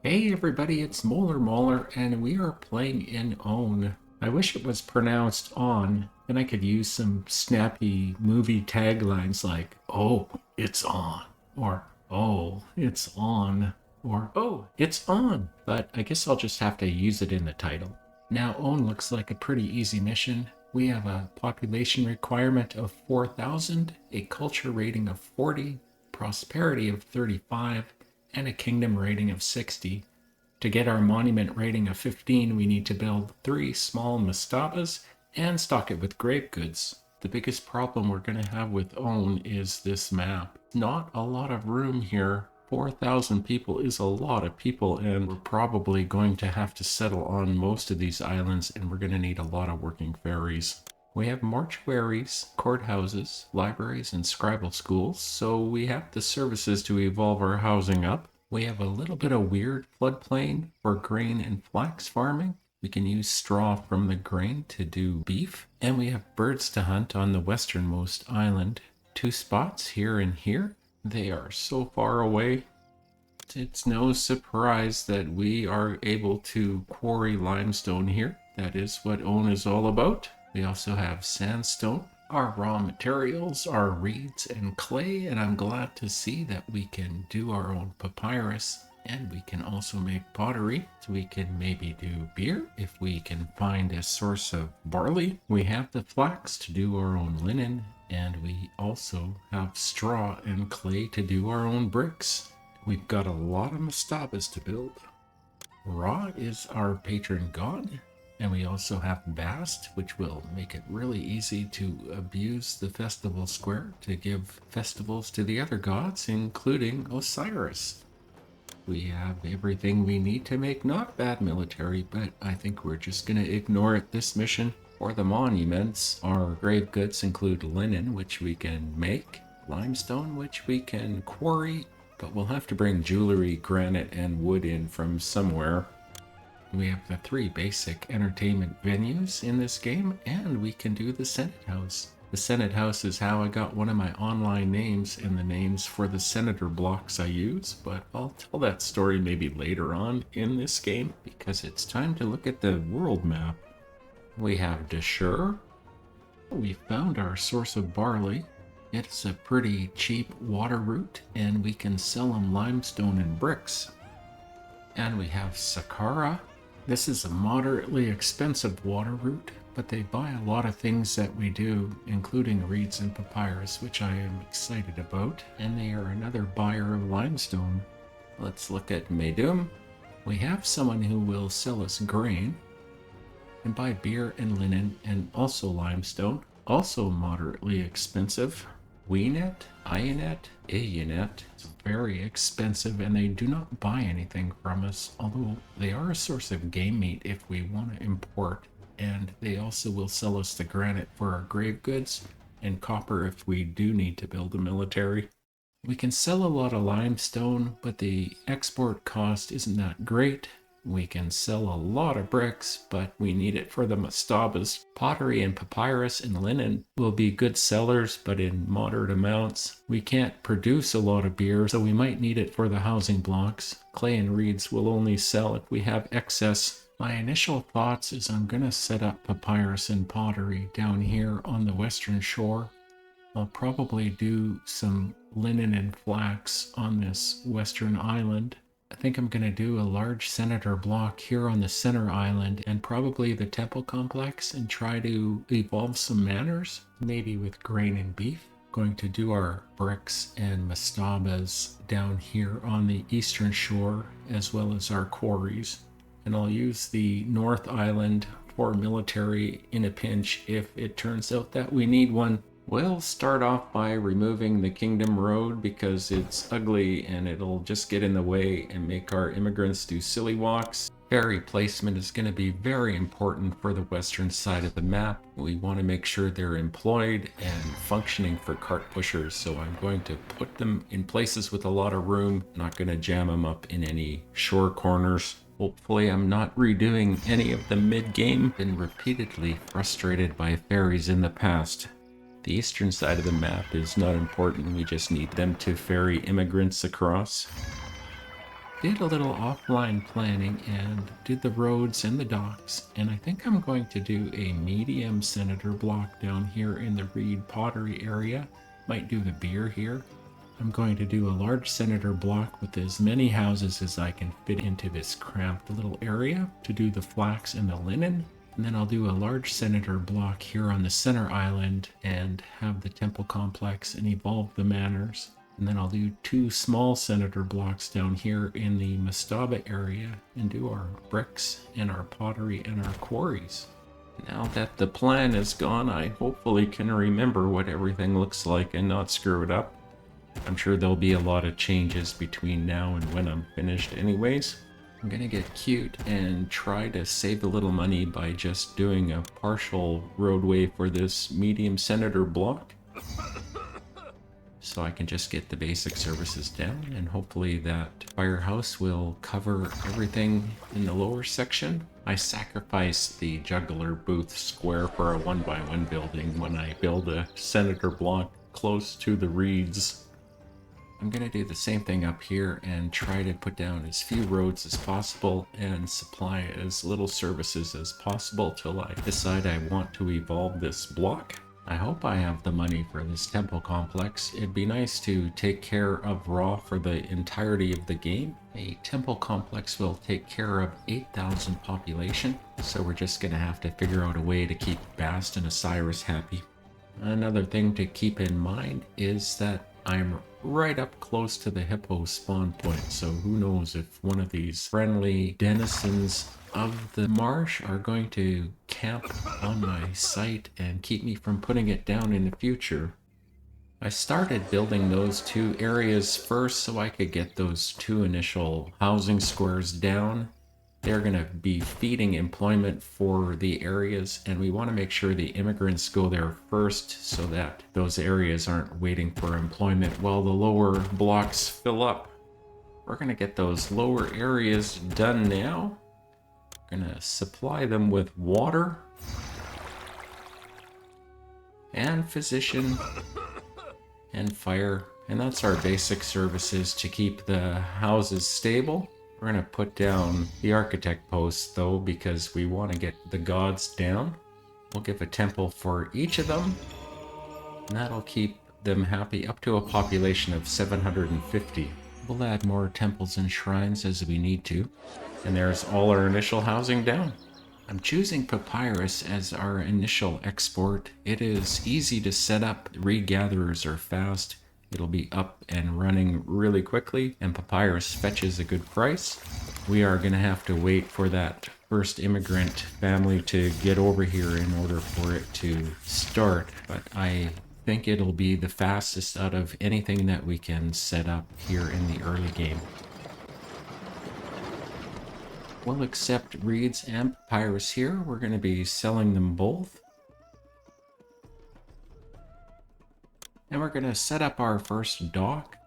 Hey everybody, it's Molar and we are playing in Own. I wish it was pronounced on, and I could use some snappy movie taglines like, "Oh, it's on," or "Oh, it's on," or "Oh, it's on." But I guess I'll just have to use it in the title. Now, Own looks like a pretty easy mission. We have a population requirement of 4,000, a culture rating of 40, prosperity of 35, and a kingdom rating of 60. To get our monument rating of 15, we need to build 3 small mastabas and stock it with grape goods. The biggest problem we're going to have with Own is this map. Not a lot of room here. 4,000 people is a lot of people, and we're probably going to have to settle on most of these islands, and we're going to need a lot of working ferries. We have mortuaries, courthouses, libraries, and scribal schools, so we have the services to evolve our housing up. We have a little bit of weird floodplain for grain and flax farming. We can use straw from the grain to do beef. And we have birds to hunt on the westernmost island. 2 spots here and here. They are so far away. It's no surprise that we are able to quarry limestone here. That is what Own is all about. We also have sandstone. Our raw materials are reeds and clay, and I'm glad to see that we can do our own papyrus, and we can also make pottery. So we can maybe do beer if we can find a source of barley. We have the flax to do our own linen, and we also have straw and clay to do our own bricks. We've got a lot of mastabas to build. Ra is our patron god, and we also have Bast, which will make it really easy to abuse the festival square to give festivals to the other gods, including Osiris. We have everything we need to make not bad military, but I think we're just going to ignore it this mission. For the monuments, our grave goods include linen, which we can make, limestone, which we can quarry, but we'll have to bring jewelry, granite, and wood in from somewhere. We have the 3 basic entertainment venues in this game, and we can do the Senate House. The Senate House is how I got one of my online names and the names for the senator blocks I use, but I'll tell that story maybe later on in this game, because it's time to look at the world map. We have Deshur. We found our source of barley. It's a pretty cheap water route, and we can sell them limestone and bricks. And we have Saqqara. This is a moderately expensive water route, but they buy a lot of things that we do, including reeds and papyrus, which I am excited about, and they are another buyer of limestone. Let's look at Medum. We have someone who will sell us grain and buy beer and linen and also limestone, also moderately expensive. Weenet, Ionet, Ayonet. It's very expensive, and they do not buy anything from us, although they are a source of game meat if we want to import, and they also will sell us the granite for our grave goods and copper if we do need to build a military. We can sell a lot of limestone, but the export cost isn't that great. We can sell a lot of bricks, but we need it for the mastabas. Pottery and papyrus and linen will be good sellers, but in moderate amounts. We can't produce a lot of beer, so we might need it for the housing blocks. Clay and reeds will only sell if we have excess. My initial thoughts is I'm going to set up papyrus and pottery down here on the western shore. I'll probably do some linen and flax on this western island. I think I'm going to do a large senator block here on the center island and probably the temple complex and try to evolve some manors, maybe with grain and beef. Going to do our bricks and mastabas down here on the eastern shore as well as our quarries. And I'll use the north island for military in a pinch if it turns out that we need one. We'll start off by removing the Kingdom Road because it's ugly and it'll just get in the way and make our immigrants do silly walks. Ferry placement is going to be very important for the western side of the map. We want to make sure they're employed and functioning for cart pushers, so I'm going to put them in places with a lot of room, not going to jam them up in any shore corners. Hopefully I'm not redoing any of the mid-game. Been repeatedly frustrated by ferries in the past. The eastern side of the map is not important, we just need them to ferry immigrants across. did a little offline planning and did the roads and the docks, and I think I'm going to do a medium senator block down here in the Reed Pottery area. Might do the beer here. I'm going to do a large senator block with as many houses as I can fit into this cramped little area to do the flax and the linen. And then I'll do a large senator block here on the center island and have the temple complex and evolve the manors. And then I'll do 2 small senator blocks down here in the Mastaba area and do our bricks and our pottery and our quarries. Now that the plan is gone, I hopefully can remember what everything looks like and not screw it up. I'm sure there'll be a lot of changes between now and when I'm finished anyways. I'm gonna get cute and try to save a little money by just doing a partial roadway for this medium senator block. So I can just get the basic services down, and hopefully that firehouse will cover everything in the lower section. I sacrificed the juggler booth square for a 1x1 building when I build a senator block close to the reeds. I'm gonna do the same thing up here and try to put down as few roads as possible and supply as little services as possible till I decide I want to evolve this block. I hope I have the money for this temple complex. It'd be nice to take care of Ra for the entirety of the game. A temple complex will take care of 8,000 population, so we're just gonna have to figure out a way to keep Bast and Osiris happy. Another thing to keep in mind is that I'm right up close to the hippo spawn point, so who knows if one of these friendly denizens of the marsh are going to camp on my site and keep me from putting it down in the future. I started building those 2 areas first so I could get those 2 initial housing squares down. They're going to be feeding employment for the areas, and we want to make sure the immigrants go there first so that those areas aren't waiting for employment while the lower blocks fill up. We're going to get those lower areas done now. We're going to supply them with water and physician and fire, and that's our basic services to keep the houses stable. We're going to put down the architect posts though, because we want to get the gods down. We'll give a temple for each of them, and that'll keep them happy up to a population of 750. We'll add more temples and shrines as we need to. And there's all our initial housing down. I'm choosing papyrus as our initial export. It is easy to set up. Regatherers are fast. It'll be up and running really quickly, and papyrus fetches a good price. We are going to have to wait for that first immigrant family to get over here in order for it to start, but I think it'll be the fastest out of anything that we can set up here in the early game. We'll accept reeds and papyrus here. We're going to be selling them both. And we're going to set up our first dock.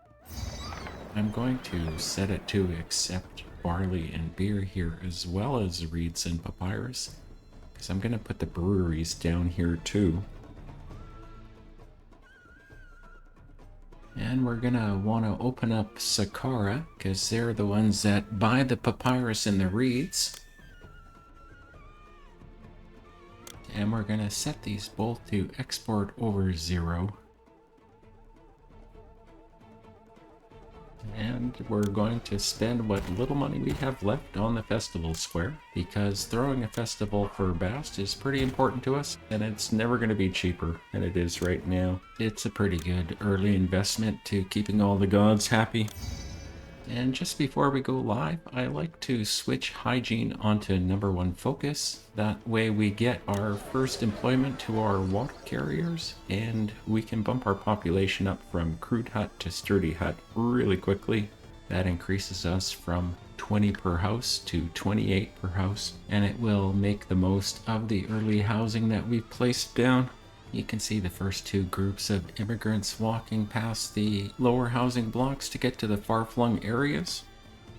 I'm going to set it to accept barley and beer here as well as reeds and papyrus, because I'm going to put the breweries down here too. And we're going to want to open up Saqqara, because they're the ones that buy the papyrus and the reeds. And we're going to set these both to export over 0. And we're going to spend what little money we have left on the festival square, because throwing a festival for Bast is pretty important to us, and it's never going to be cheaper than it is right now. It's a pretty good early investment to keeping all the gods happy. And just before we go live, I like to switch hygiene onto #1 focus. That way we get our first employment to our water carriers, and we can bump our population up from crude hut to sturdy hut really quickly. That increases us from 20 per house to 28 per house, and it will make the most of the early housing that we've placed down. You can see the first 2 groups of immigrants walking past the lower housing blocks to get to the far-flung areas.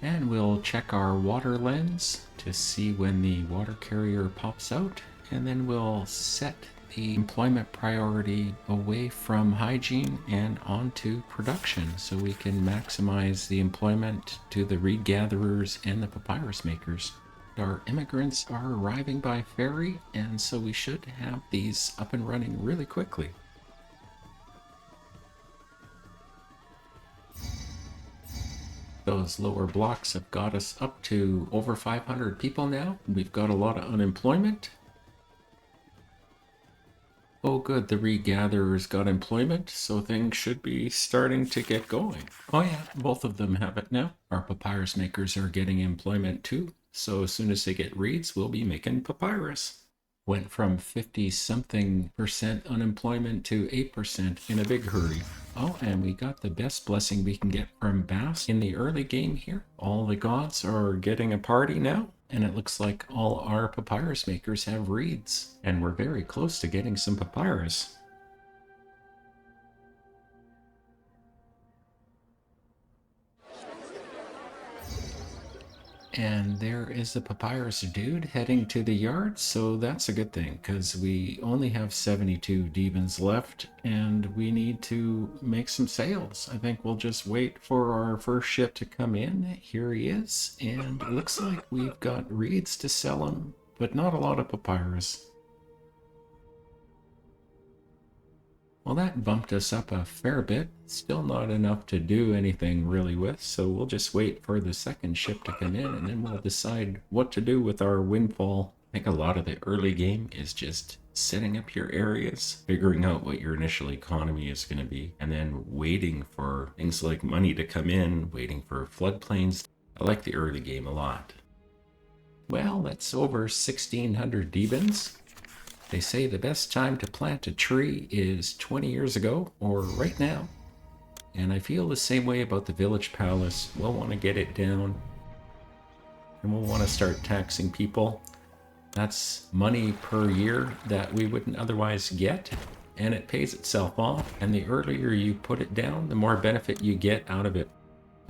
And we'll check our water lens to see when the water carrier pops out, and then we'll set the employment priority away from hygiene and onto production so we can maximize the employment to the reed gatherers and the papyrus makers. Our immigrants are arriving by ferry, and so we should have these up and running really quickly. Those lower blocks have got us up to over 500 people now. We've got a lot of unemployment. Oh good, the regatherers got employment, so things should be starting to get going. Oh yeah, both of them have it now. Our papyrus makers are getting employment too, so as soon as they get reeds, we'll be making papyrus. Went from 50-something% unemployment to 8% in a big hurry. Oh, and we got the best blessing we can get from Bass in the early game here. All the gods are getting a party now, and it looks like all our papyrus makers have reeds. And we're very close to getting some papyrus. And there is the papyrus dude heading to the yard, so that's a good thing, because we only have 72 demons left, and we need to make some sales. I think we'll just wait for our first ship to come in. Here he is, and it looks like we've got reeds to sell him, but not a lot of papyrus. Well, that bumped us up a fair bit. Still not enough to do anything really with, so we'll just wait for the second ship to come in, and then we'll decide what to do with our windfall. I think a lot of the early game is just setting up your areas, figuring out what your initial economy is going to be, and then waiting for things like money to come in, waiting for floodplains. I like the early game a lot. Well, that's over 1,600 demons. They say the best time to plant a tree is 20 years ago or right now. And I feel the same way about the village palace. We'll want to get it down. And we'll want to start taxing people. That's money per year that we wouldn't otherwise get. And it pays itself off. And the earlier you put it down, the more benefit you get out of it.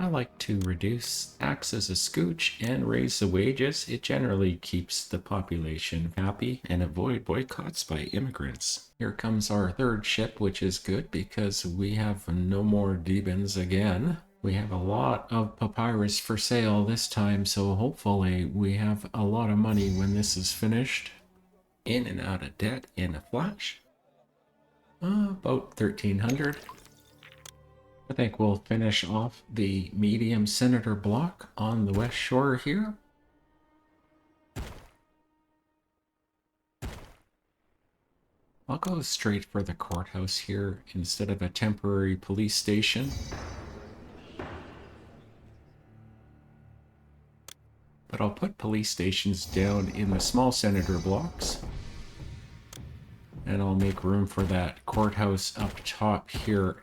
I like to reduce taxes a scooch and raise the wages. It generally keeps the population happy and avoid boycotts by immigrants. Here comes our third ship, which is good because we have no more demons again. We have a lot of papyrus for sale this time, so hopefully we have a lot of money when this is finished. In and out of debt in a flash. About 1,300. I think we'll finish off the medium senator block on the west shore here. I'll go straight for the courthouse here instead of a temporary police station. But I'll put police stations down in the small senator blocks. And I'll make room for that courthouse up top here.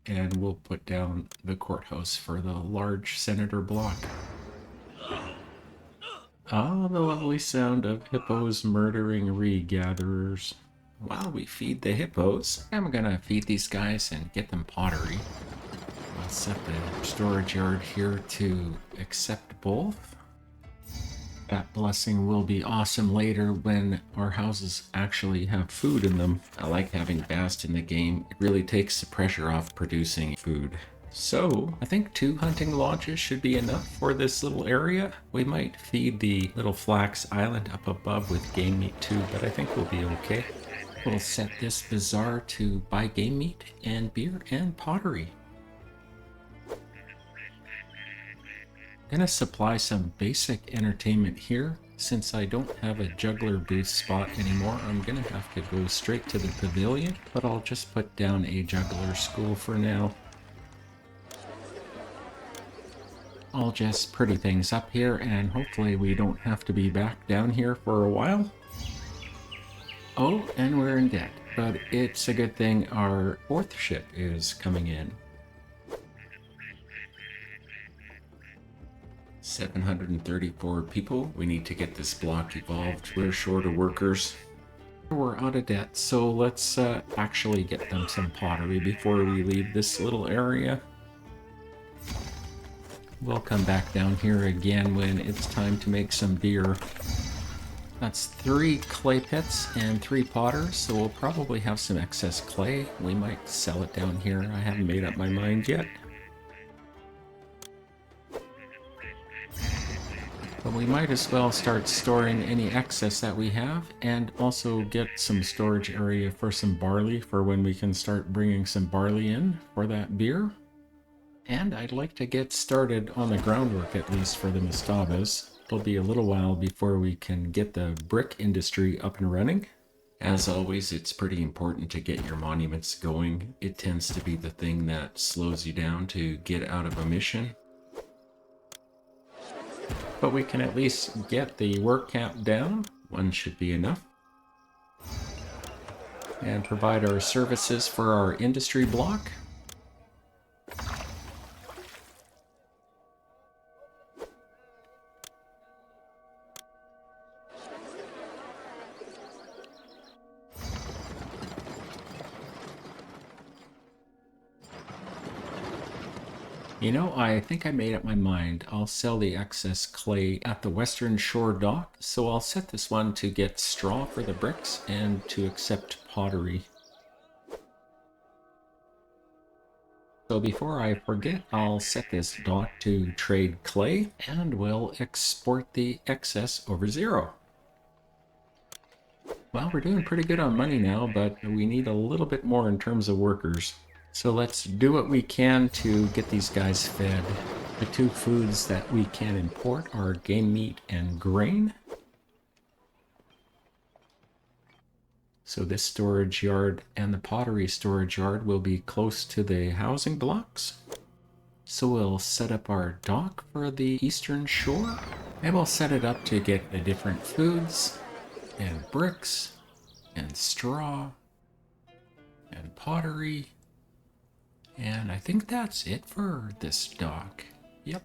And we'll put down the courthouse for the large senator block. Ah, the lovely sound of hippos murdering regatherers. While we feed the hippos, I'm gonna feed these guys and get them pottery. I'll set the storage yard here to accept both. That blessing will be awesome later when our houses actually have food in them. I like having Bast in the game. It really takes the pressure off producing food. So, I think 2 hunting lodges should be enough for this little area. We might feed the little flax island up above with game meat too, but I think we'll be okay. We'll set this bazaar to buy game meat and beer and pottery. Gonna supply some basic entertainment here. Since I don't have a juggler booth spot anymore, I'm gonna have to go straight to the pavilion, but I'll just put down a juggler school for now. I'll just pretty things up here, and hopefully we don't have to be back down here for a while. Oh, and we're in debt, but it's a good thing our 4th ship is coming in. 734 people. We need to get this block evolved. We're short of workers. We're out of debt, so let's actually get them some pottery before we leave this little area. We'll come back down here again when it's time to make some beer. That's 3 clay pits and 3 potters, so we'll probably have some excess clay. We might sell it down here. I haven't made up my mind yet. But we might as well start storing any excess that we have, and also get some storage area for some barley for when we can start bringing some barley in for that beer. And I'd like to get started on the groundwork, at least for the mastabas. It'll be a little while before we can get the brick industry up and running. As always, it's pretty important to get your monuments going. It tends to be the thing that slows you down to get out of a mission. But we can at least get the work camp down. One should be enough. And provide our services for our industry block. You know, I think I made up my mind. I'll sell the excess clay at the Western Shore dock, so I'll set this one to get straw for the bricks and to accept pottery. So before I forget, I'll set this dock to trade clay, and we'll export the excess over 0. Well, we're doing pretty good on money now, but we need a little bit more in terms of workers. So let's do what we can to get these guys fed. The 2 foods that we can import are game meat and grain. So this storage yard and the pottery storage yard will be close to the housing blocks. So we'll set up our dock for the Eastern Shore, and we'll set it up to get the different foods and bricks and straw and pottery. And I think that's it for this dock. Yep.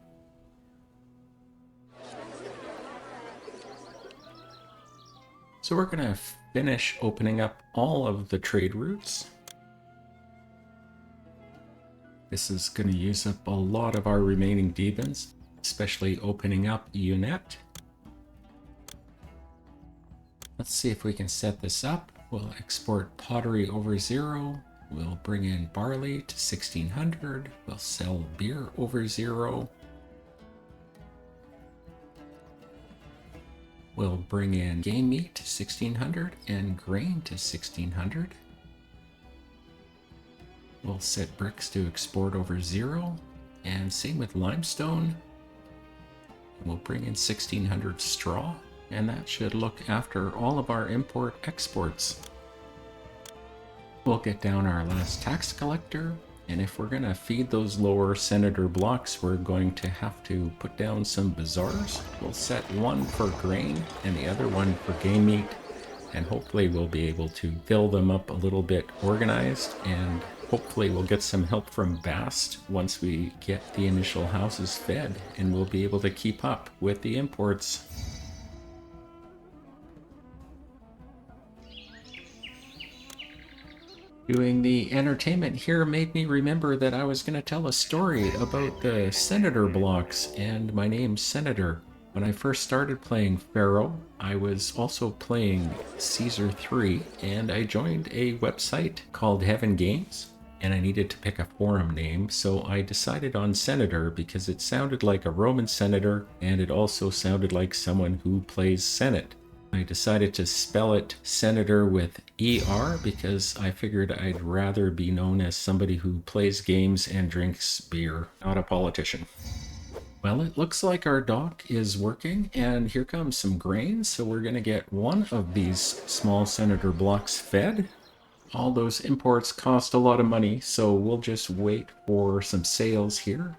So we're gonna finish opening up all of the trade routes. This is gonna use up a lot of our remaining demons, especially opening up UNET. Let's see if we can set this up. We'll export pottery over 0. We'll bring in barley to 1600. We'll sell beer over 0. We'll bring in game meat to 1600 and grain to 1600. We'll set bricks to export over 0. And same with limestone. We'll bring in 1600 straw. And that should look after all of our import-exports. We'll get down our last tax collector, and if we're going to feed those lower senator blocks, we're going to have to put down some bazaars. We'll set one for grain and the other one for game meat, and hopefully we'll be able to fill them up a little bit organized, and hopefully we'll get some help from Bast once we get the initial houses fed, and we'll be able to keep up with the imports. Doing the entertainment here made me remember that I was going to tell a story about the Senator blocks and my name's Senator. When I first started playing Pharaoh, I was also playing Caesar 3, and I joined a website called Heaven Games, and I needed to pick a forum name, so I decided on Senator because it sounded like a Roman senator, and it also sounded like someone who plays Senate. I decided to spell it Senator with ER because I figured I'd rather be known as somebody who plays games and drinks beer, not a politician. Well, it looks like our dock is working, and here comes some grain, so we're going to get one of these small senator blocks fed. All those imports cost a lot of money, so we'll just wait for some sales here.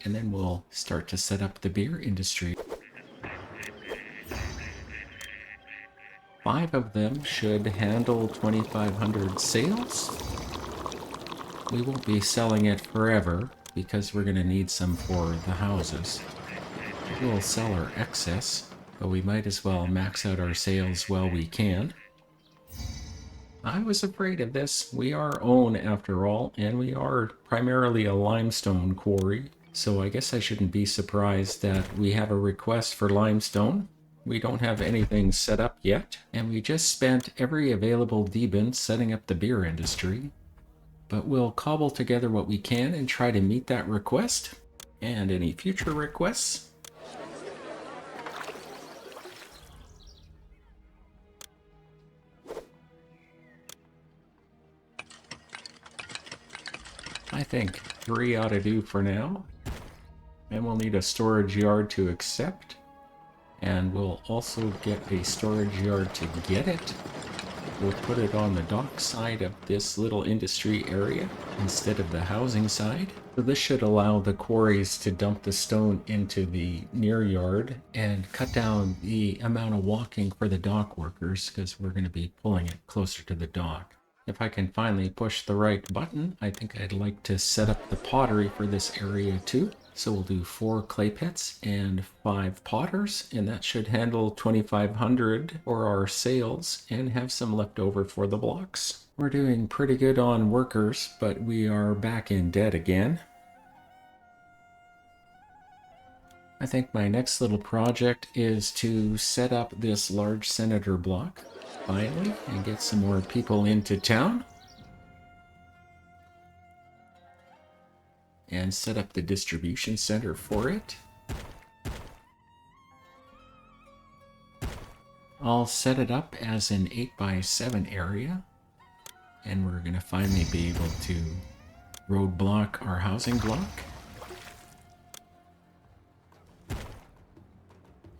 And then we'll start to set up the beer industry. 5 of them should handle 2,500 sales. We won't be selling it forever because we're going to need some for the houses. We'll sell our excess, but we might as well max out our sales while we can. I was afraid of this. We are own after all, and we are primarily a limestone quarry, so I guess I shouldn't be surprised that we have a request for limestone. We don't have anything set up yet, and we just spent every available D-bin setting up the beer industry. But we'll cobble together what we can and try to meet that request and any future requests. I think 3 ought to do for now. And we'll need a storage yard to accept. And we'll also get a storage yard to get it. We'll put it on the dock side of this little industry area instead of the housing side. So this should allow the quarries to dump the stone into the near yard and cut down the amount of walking for the dock workers, because we're going to be pulling it closer to the dock. If I can finally push the right button, I think I'd like to set up the pottery for this area too. So we'll do 4 clay pits and 5 potters, and that should handle 2,500 for our sales and have some left over for the blocks. We're doing pretty good on workers, but we are back in debt again. I think my next little project is to set up this large senator block finally and get some more people into town. And set up the distribution center for it. I'll set it up as an 8x7 area, and we're going to finally be able to roadblock our housing block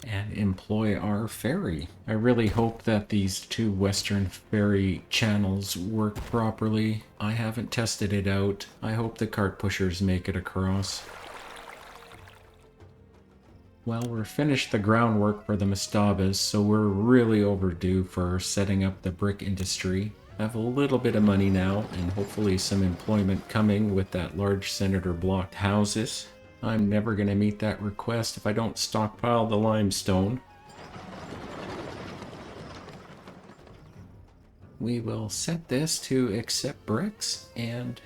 and employ our ferry. I really hope that these 2 western ferry channels work properly. I haven't tested it out. I hope the cart pushers make it across. Well, we're finished the groundwork for the mastabas, so we're really overdue for setting up the brick industry. I have a little bit of money now, and hopefully some employment coming with that large senator blocked houses. I'm never going to meet that request if I don't stockpile the limestone. We will set this to accept bricks, and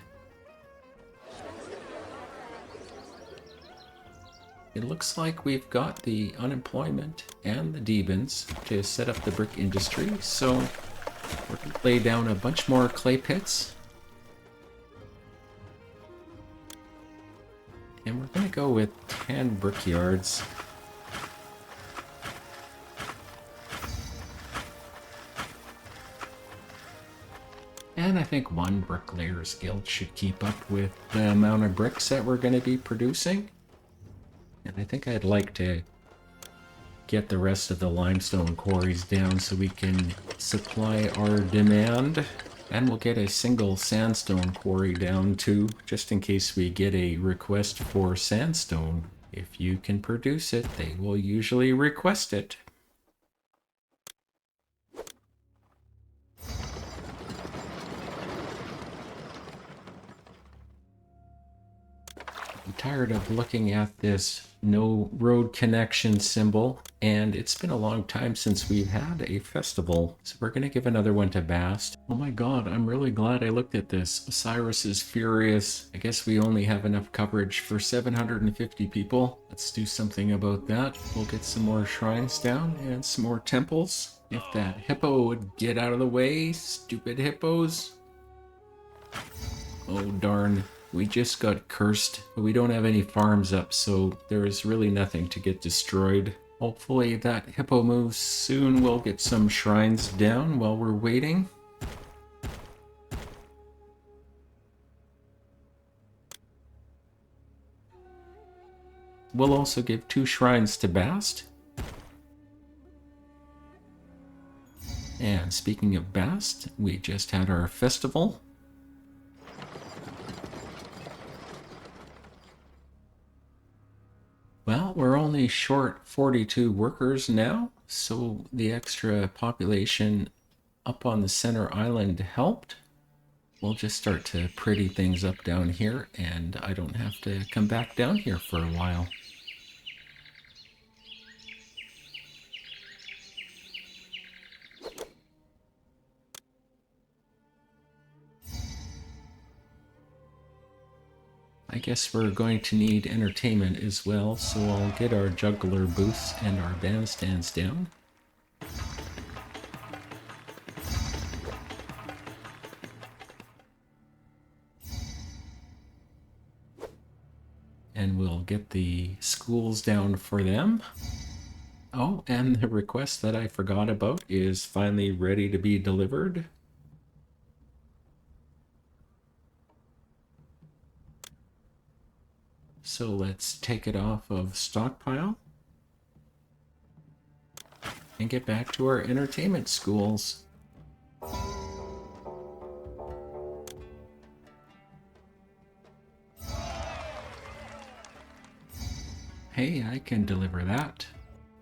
it looks like we've got the unemployment and the D-bins to set up the brick industry, so we're going to lay down a bunch more clay pits. And we're going to go with 10 brickyards. And I think 1 bricklayer's guild should keep up with the amount of bricks that we're going to be producing. And I think I'd like to get the rest of the limestone quarries down so we can supply our demand. And we'll get a single sandstone quarry down too, just in case we get a request for sandstone. If you can produce it, they will usually request it. I'm tired of looking at this no road connection symbol, and it's been a long time since we've had a festival, so we're going to give another one to Bast. Oh my god, I'm really glad I looked at this. Osiris is furious. I guess we only have enough coverage for 750 people. Let's do something about that. We'll get some more shrines down and some more temples. If that hippo would get out of the way, stupid hippos. Oh darn. We just got cursed, but we don't have any farms up, so there is really nothing to get destroyed. Hopefully that hippo moves soon. We'll get some shrines down while we're waiting. We'll also give 2 shrines to Bast. And speaking of Bast, we just had our festival. Well, we're only short 42 workers now, so the extra population up on the center island helped. We'll just start to pretty things up down here, and I don't have to come back down here for a while. I guess we're going to need entertainment as well, so I'll get our juggler booths and our bandstands down. And we'll get the schools down for them. Oh, and the request that I forgot about is finally ready to be delivered. So let's take it off of stockpile and get back to our entertainment schools. Hey, I can deliver that.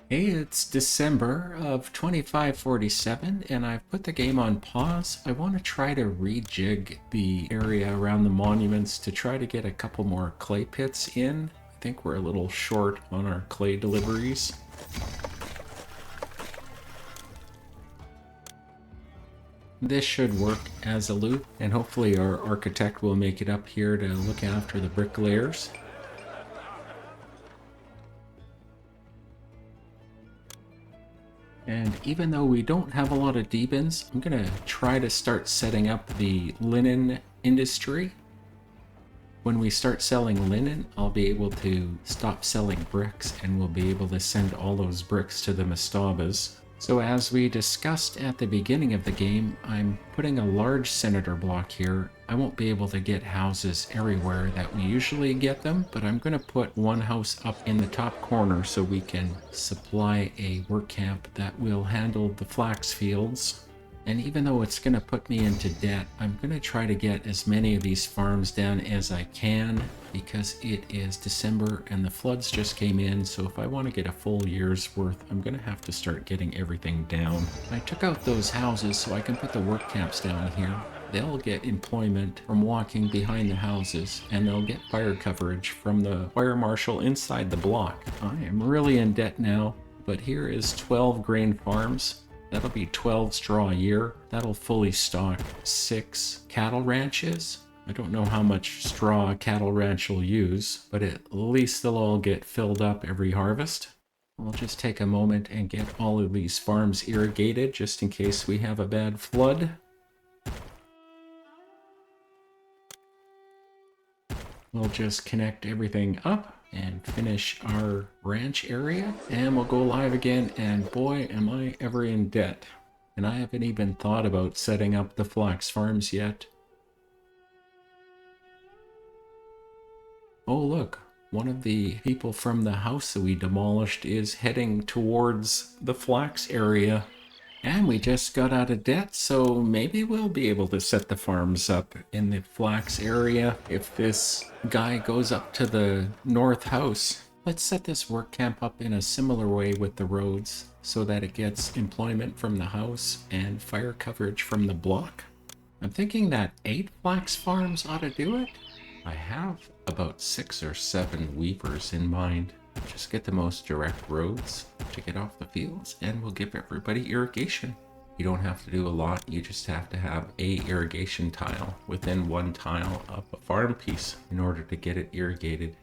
Hey, it's December of 2547, and I've put the game on pause. I want to try to rejig the area around the monuments to try to get a couple more clay pits in. I think we're a little short on our clay deliveries. This should work as a loop, and hopefully our architect will make it up here to look after the bricklayers. And even though we don't have a lot of D-bins, I'm gonna try to start setting up the linen industry. When we start selling linen, I'll be able to stop selling bricks and we'll be able to send all those bricks to the mastabas. So as we discussed at the beginning of the game, I'm putting a large senator block here. I won't be able to get houses everywhere that we usually get them, but I'm going to put one house up in the top corner so we can supply a work camp that will handle the flax fields. And even though it's going to put me into debt, I'm going to try to get as many of these farms down as I can because it is December and the floods just came in. So if I want to get a full year's worth, I'm going to have to start getting everything down. I took out those houses so I can put the work camps down here. They'll get employment from walking behind the houses, and they'll get fire coverage from the fire marshal inside the block. I am really in debt now, but here is 12 grain farms. That'll be 12 straw a year. That'll fully stock 6 cattle ranches. I don't know how much straw a cattle ranch will use, but at least they'll all get filled up every harvest. I'll just take a moment and get all of these farms irrigated just in case we have a bad flood. We'll just connect everything up and finish our ranch area, and we'll go live again, and boy am I ever in debt. And I haven't even thought about setting up the flax farms yet. Oh look, one of the people from the house that we demolished is heading towards the flax area. And we just got out of debt, so maybe we'll be able to set the farms up in the flax area if this guy goes up to the north house. Let's set this work camp up in a similar way with the roads so that it gets employment from the house and fire coverage from the block. I'm thinking that 8 flax farms ought to do it. I have about 6 or 7 weavers in mind. Just get the most direct roads to get off the fields, and we'll give everybody irrigation. You don't have to do a lot, you just have to have a irrigation tile within one tile of a farm piece in order to get it irrigated.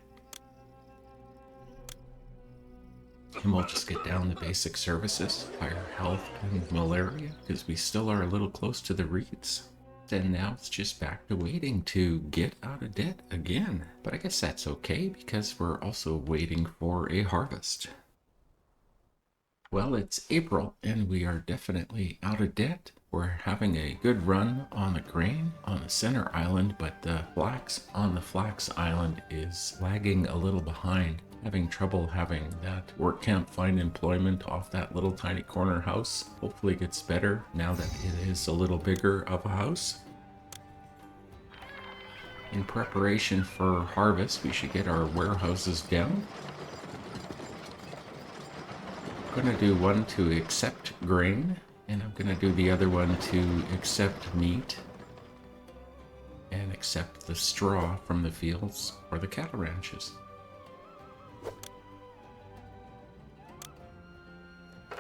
And we'll just get down the basic services, fire, health, and malaria, because we still are a little close to the reeds. And now it's just back to waiting to get out of debt again. But I guess that's okay because we're also waiting for a harvest. Well, it's April and we are definitely out of debt. We're having a good run on the grain on the center island, but the flax on the flax island is lagging a little behind. Having trouble having that work camp find employment off that little tiny corner house. Hopefully it gets better now that it is a little bigger of a house. In preparation for harvest, we should get our warehouses down. I'm going to do one to accept grain, and I'm going to do the other one to accept meat and accept the straw from the fields or the cattle ranches.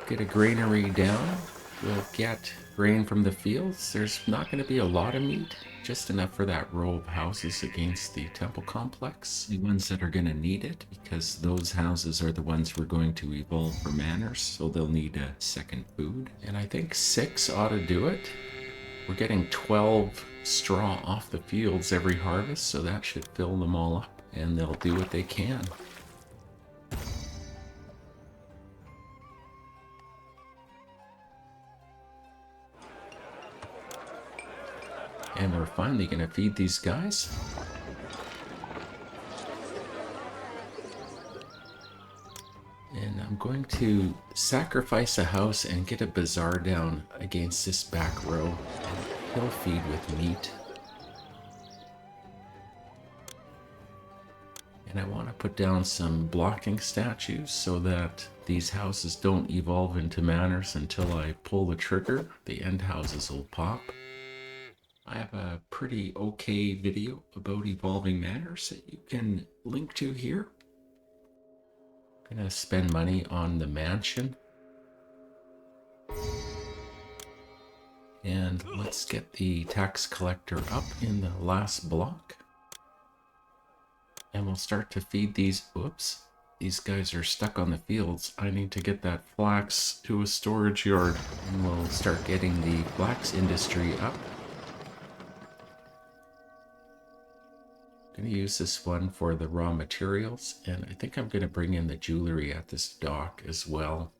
Get a granary down, We'll get grain from the fields. There's not going to be a lot of meat, just enough for that row of houses against the temple complex. The ones that are going to need it, because those houses are the ones we're going to evolve for manors, so they'll need a second food. And I think 6 ought to do it. We're getting 12 straw off the fields every harvest, so that should fill them all up, and they'll do what they can. And we're finally going to feed these guys. And I'm going to sacrifice a house and get a bazaar down against this back row. And he'll feed with meat. And I want to put down some blocking statues so that these houses don't evolve into manors until I pull the trigger. The end houses will pop. I have a pretty okay video about evolving manors that you can link to here. I'm gonna spend money on the mansion. And let's get the tax collector up in the last block. And we'll start to feed these. Whoops. These guys are stuck on the fields. I need to get that flax to a storage yard. And we'll start getting the flax industry up. I'm going to use this one for the raw materials, and I think I'm going to bring in the jewelry at this dock as well.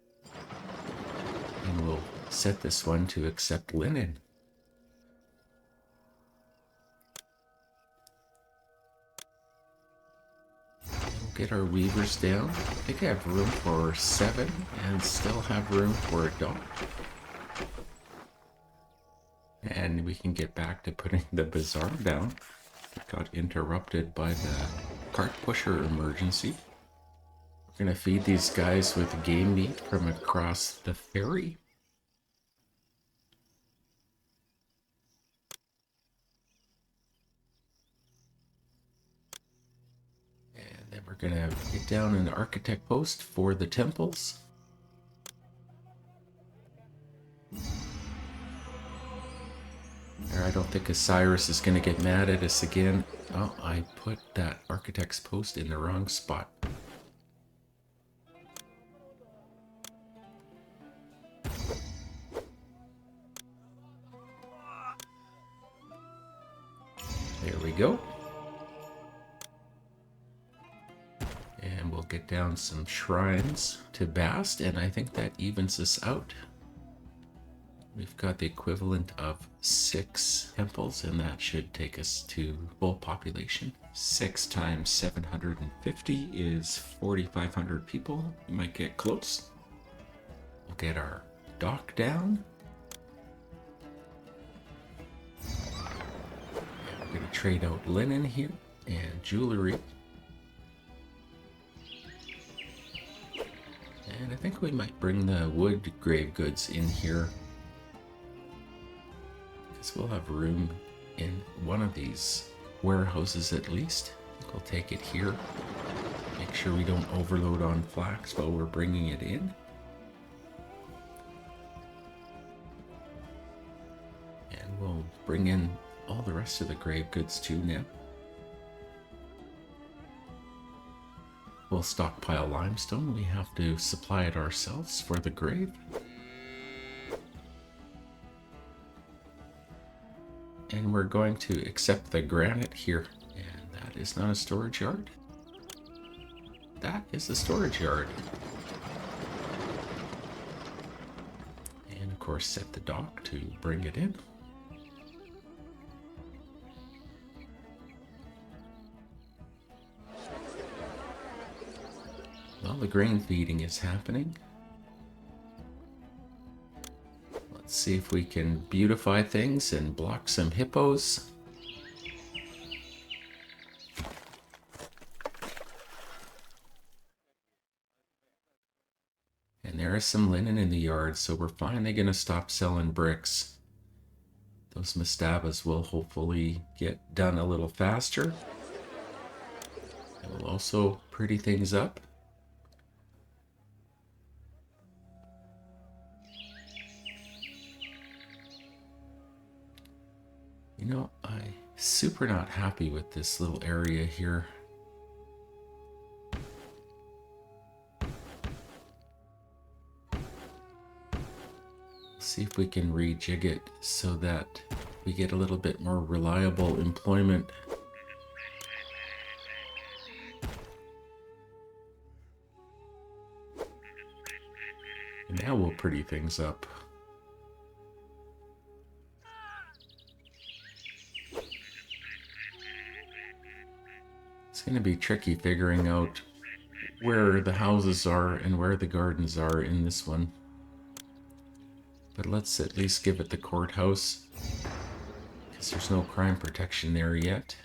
And we'll set this one to accept linen. We'll get our weavers down. I think I have room for 7 and still have room for a dock. And we can get back to putting the bazaar down. Got interrupted by the cart pusher emergency. We're gonna feed these guys with game meat from across the ferry. And then we're gonna get down an architect post for the temples. I don't think Osiris is going to get mad at us again. Oh, I put that architect's post in the wrong spot. There we go. And we'll get down some shrines to Bast, and I think that evens us out. We've got the equivalent of 6 temples, and that should take us to full population. 6 times 750 is 4,500 people. We might get close. We'll get our dock down. And we're going to trade out linen here and jewelry. And I think we might bring the wood grave goods in here. We'll have room in one of these warehouses at least. I think we'll take it here. Make sure we don't overload on flax while we're bringing it in. And we'll bring in all the rest of the grave goods too now. We'll stockpile limestone. We have to supply it ourselves for the grave. And we're going to accept the granite here. And that is not a storage yard. That is a storage yard. And of course set the dock to bring it in. Well, the grain feeding is happening. Let's see if we can beautify things and block some hippos. And there is some linen in the yard, so we're finally going to stop selling bricks. Those mastabas will hopefully get done a little faster. And we'll also pretty things up. I'm super not happy with this little area here. See if we can rejig it so that we get a little bit more reliable employment. And now we'll pretty things up. It's going to be tricky figuring out where the houses are and where the gardens are in this one. But let's at least give it the courthouse, because there's no crime protection there yet.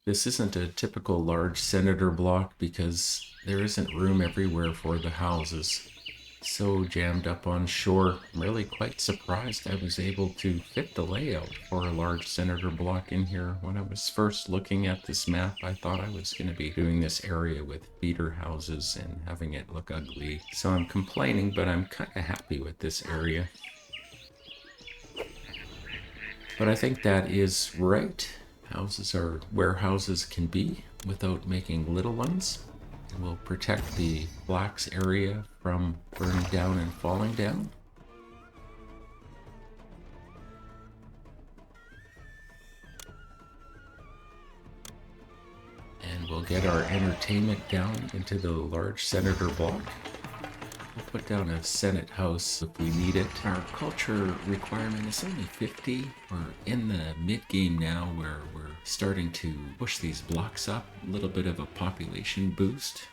This isn't a typical large senator block because there isn't room everywhere for the houses. So jammed up on shore, I'm really quite surprised I was able to fit the layout for a large senator block in here. When I was first looking at this map, I thought I was going to be doing this area with feeder houses and having it look ugly. So I'm complaining, but I'm kind of happy with this area. But I think that is right. Houses are where houses can be without making little ones. It will protect the blacks area from burning down and falling down. And we'll get our entertainment down into the large senator block. We'll put down a Senate house if we need it. Our culture requirement is only 50. We're in the mid-game now where we're starting to push these blocks up. A little bit of a population boost.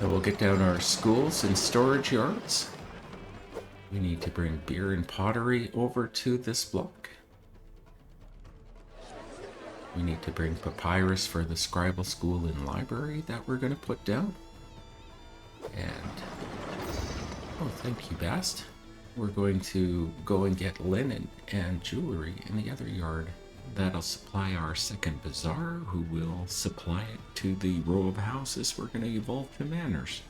Then we'll get down our schools and storage yards. We need to bring beer and pottery over to this block. We need to bring papyrus for the scribal school and library that we're going to put down. And, oh, thank you, Bast. We're going to go and get linen and jewelry in the other yard. That'll supply our second bazaar, who will supply it to the row of houses we're going to evolve to manors.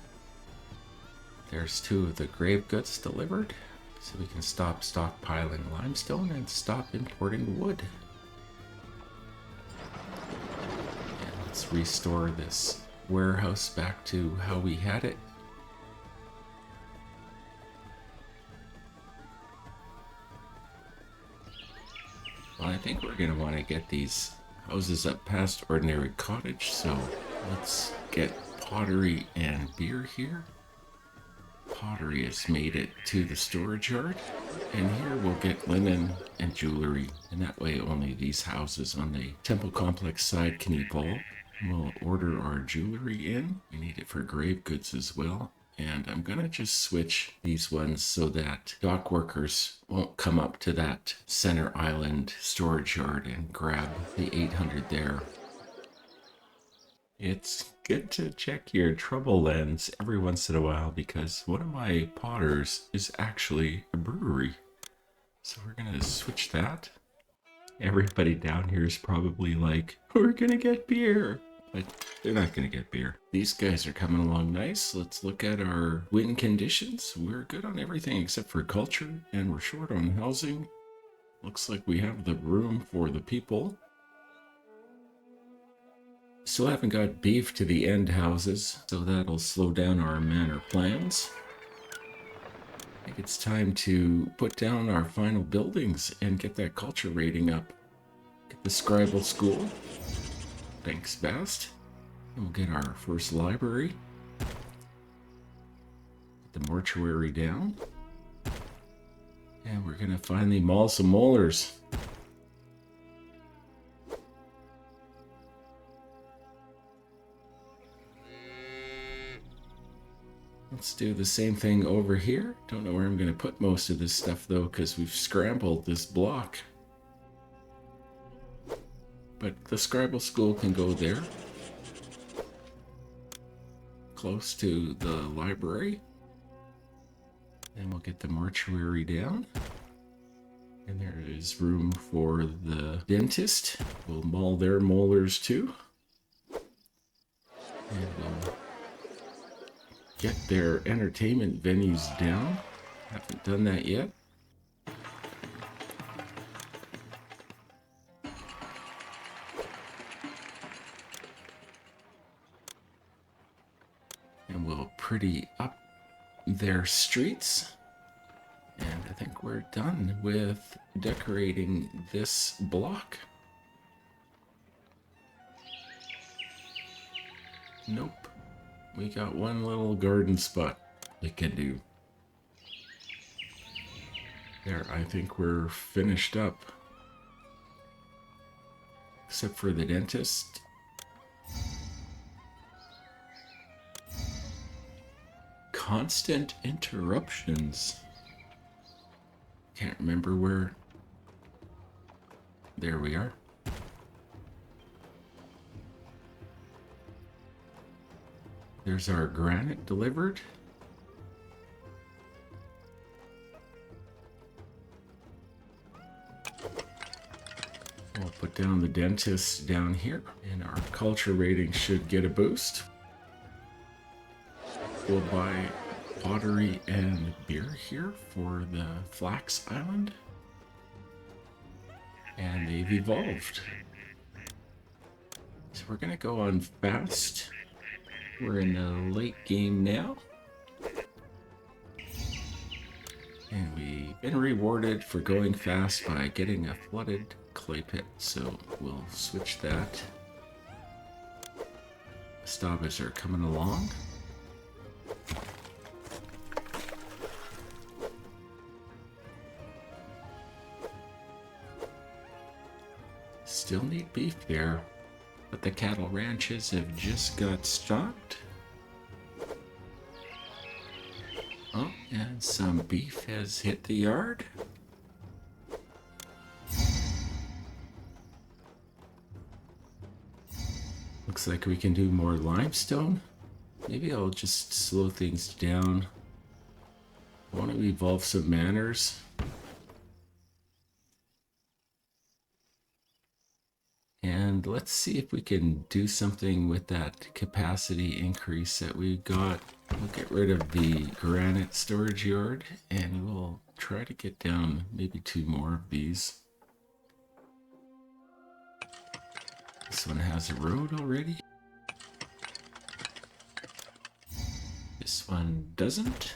There's 2 of the grave goods delivered, so we can stop stockpiling limestone and stop importing wood. And let's restore this warehouse back to how we had it. Well, I think we're going to want to get these houses up past ordinary cottage, so let's get pottery and beer here. Pottery has made it to the storage yard, and here we'll get linen and jewelry, and that way only these houses on the temple complex side can evolve. We'll order our jewelry in. We need it for grave goods as well. And I'm going to just switch these ones so that dock workers won't come up to that center island storage yard and grab the 800 there. It's good to check your trouble lens every once in a while because one of my potters is actually a brewery. So we're going to switch that. Everybody down here is probably like, we're going to get beer. But they're not going to get beer. These guys are coming along nice. Let's look at our win conditions. We're good on everything except for culture, and we're short on housing. Looks like we have the room for the people. Still haven't got beef to the end houses, so that'll slow down our manor plans. I think it's time to put down our final buildings and get that culture rating up. Get the scribal school. Thanks, Bast. And we'll get our first library. Get the mortuary down. And we're going to finally maul some molars. Let's do the same thing over here. Don't know where I'm going to put most of this stuff, though, because we've scrambled this block. But the scribal school can go there. Close to the library. And we'll get the mortuary down. And there is room for the dentist. We'll maul their molars too. And we'll get their entertainment venues down. Haven't done that yet. And we'll pretty up their streets. And I think we're done with decorating this block. Nope. We got one little garden spot we can do. There, I think we're finished up. Except for the dentist. Constant interruptions. Can't remember where. There we are. There's our granite delivered. We'll put down the dentist down here, and our culture rating should get a boost. We'll buy pottery and beer here for the Flax Island. And they've evolved. So we're gonna go on fast. We're in the late game now. And we've been rewarded for going fast by getting a flooded clay pit. So we'll switch that. Stabas are coming along. Still need beef there, but the cattle ranches have just got stocked. Oh, and some beef has hit the yard. Looks like we can do more limestone. Maybe I'll just slow things down. I want to evolve some manners. And let's see if we can do something with that capacity increase that we got. We'll get rid of the granite storage yard and we'll try to get down maybe 2 more of these. This one has a road already. This one doesn't.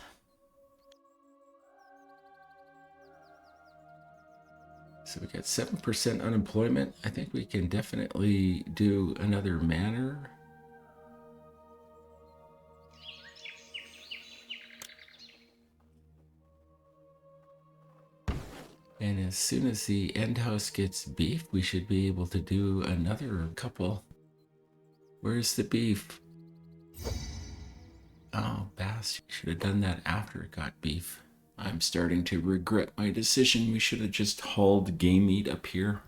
So we got 7% unemployment. I think we can definitely do another manor. And as soon as the end house gets beef, we should be able to do another couple. Where's the beef? Oh, Bass, should have done that after it got beef. I'm starting to regret my decision. We should have just hauled game meat up here.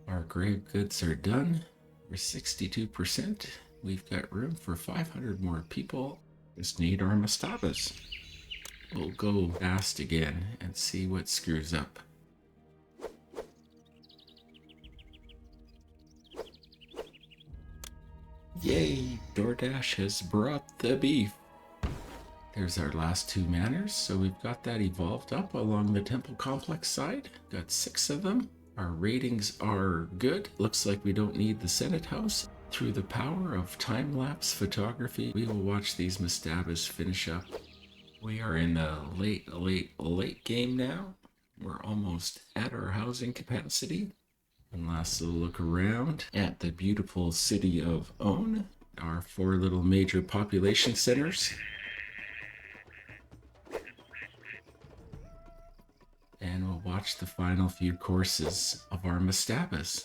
Our grave goods are done. We're 62%. We've got room for 500 more people. Just need our mastabas. We'll go fast again and see what screws up. Yay! DoorDash has brought the beef. There's our last 2 manors, so we've got that evolved up along the temple complex side. Got 6 of them. Our ratings are good. Looks like we don't need the Senate House. Through the power of time-lapse photography, we will watch these mastabas finish up. We are in the late game now. We're almost at our housing capacity. And last little look around at the beautiful city of On, our 4 little major population centers. And we'll watch the final few courses of our mastabas.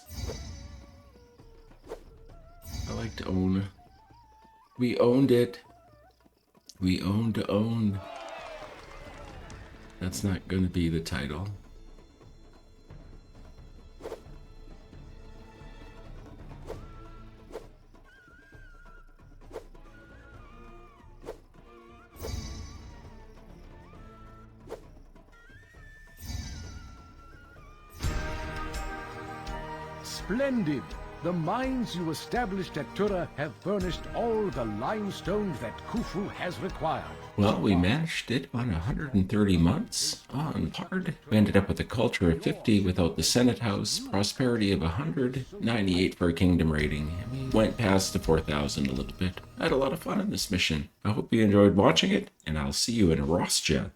I like to own. We owned it. We own to own. That's not going to be the title. Splendid! The mines you established at Tura have furnished all the limestone that Khufu has required. Well, we managed it on 130 months on hard. We ended up with a culture of 50 without the Senate House, prosperity of 100, 98 for a kingdom rating. And we went past the 4,000 a little bit. I had a lot of fun in this mission. I hope you enjoyed watching it, and I'll see you in Rostja.